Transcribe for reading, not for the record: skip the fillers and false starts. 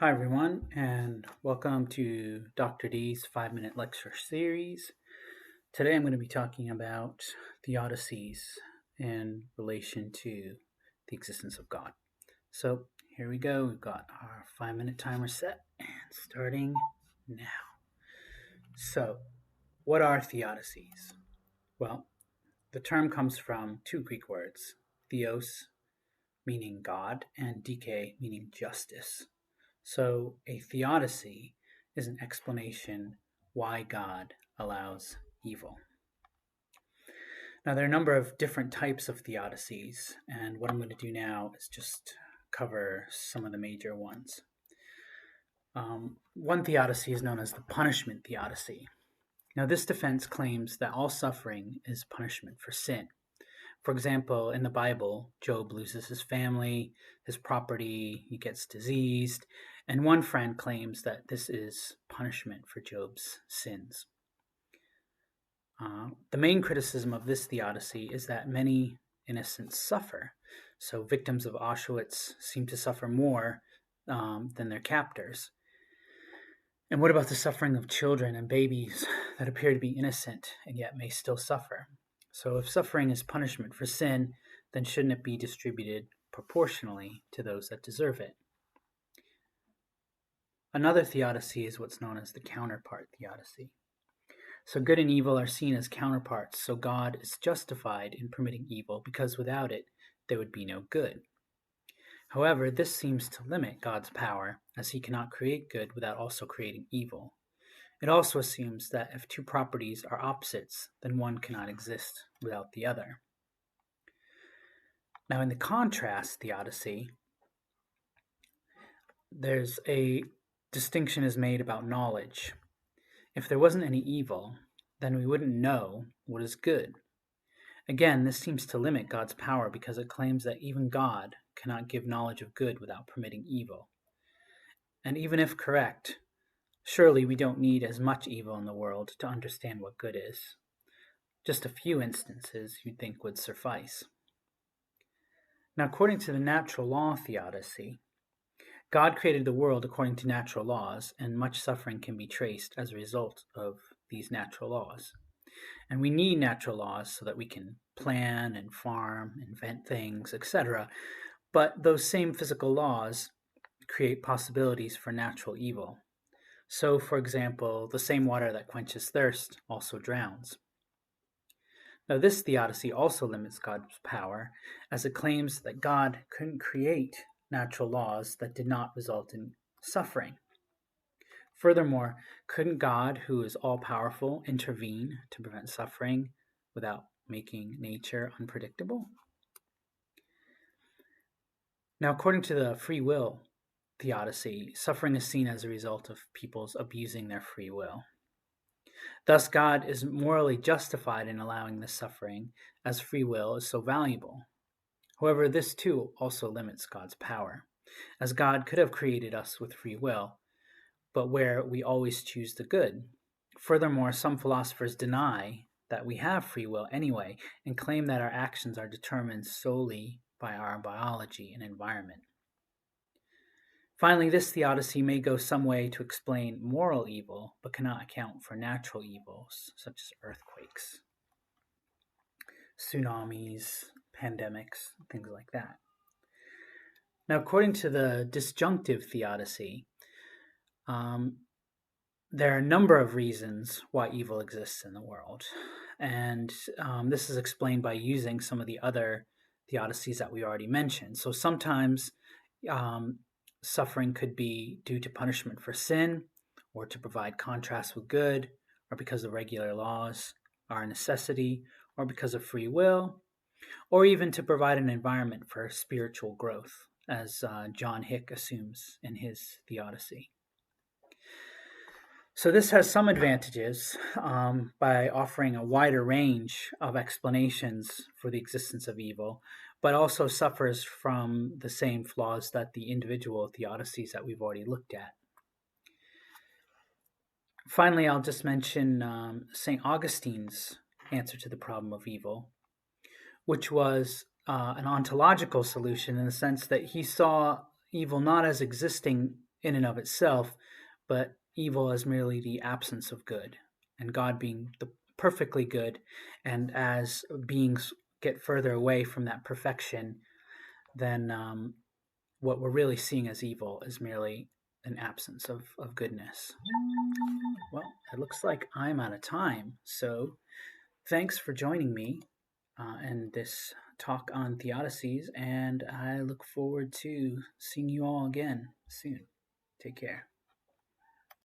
Hi, everyone, and welcome to Dr. D's 5-minute lecture series. Today I'm going to be talking about theodicies in relation to the existence of God. So here we go. We've got our 5-minute timer set and starting now. So, what are theodicies? Well, the term comes from two Greek words, theos, meaning God, and dike, meaning justice. So a theodicy is an explanation why God allows evil. Now, there are a number of different types of theodicies, and what I'm going to do now is just cover some of the major ones. One theodicy is known as the punishment theodicy. Now, this defense claims that all suffering is punishment for sin. For example, in the Bible, Job loses his family, his property, he gets diseased, and one friend claims that this is punishment for Job's sins. The main criticism of this theodicy is that many innocents suffer. So victims of Auschwitz seem to suffer more than their captors. And what about the suffering of children and babies that appear to be innocent and yet may still suffer? So if suffering is punishment for sin, then shouldn't it be distributed proportionally to those that deserve it? Another theodicy is what's known as the counterpart theodicy. So good and evil are seen as counterparts, so God is justified in permitting evil because without it, there would be no good. However, this seems to limit God's power, as he cannot create good without also creating evil. It also assumes that if two properties are opposites, then one cannot exist without the other. Now, in the contrast theodicy, there's a distinction is made about knowledge. If there wasn't any evil, then we wouldn't know what is good. Again, this seems to limit God's power because it claims that even God cannot give knowledge of good without permitting evil. And even if correct, surely we don't need as much evil in the world to understand what good is. Just a few instances you'd think would suffice. Now, according to the natural law theodicy, God created the world according to natural laws, and much suffering can be traced as a result of these natural laws. And we need natural laws so that we can plan and farm, invent things, etc. But those same physical laws create possibilities for natural evil. So, for example, the same water that quenches thirst also drowns. Now, this theodicy also limits God's power, as it claims that God couldn't create natural laws that did not result in suffering. Furthermore, couldn't God, who is all-powerful, intervene to prevent suffering without making nature unpredictable? Now, according to the free will theodicy, suffering is seen as a result of people's abusing their free will. Thus, God is morally justified in allowing this suffering, as free will is so valuable. However, this too also limits God's power, as God could have created us with free will, but where we always choose the good. Furthermore, some philosophers deny that we have free will anyway and claim that our actions are determined solely by our biology and environment. Finally, this theodicy may go some way to explain moral evil, but cannot account for natural evils such as earthquakes, tsunamis, pandemics, things like that. Now, according to the disjunctive theodicy, there are a number of reasons why evil exists in the world, and this is explained by using some of the other theodicies that we already mentioned. So sometimes suffering could be due to punishment for sin, or to provide contrast with good, or because the regular laws are a necessity, or because of free will, or even to provide an environment for spiritual growth, as John Hick assumes in his theodicy. So this has some advantages by offering a wider range of explanations for the existence of evil, but also suffers from the same flaws that the individual theodicies that we've already looked at. Finally, I'll just mention St. Augustine's answer to the problem of evil, which was an ontological solution in the sense that he saw evil not as existing in and of itself, but evil as merely the absence of good, and God being the perfectly good. And as beings get further away from that perfection, then what we're really seeing as evil is merely an absence of goodness. Well, it looks like I'm out of time. So thanks for joining me in this talk on Theodicies, and I look forward to seeing you all again soon. Take care.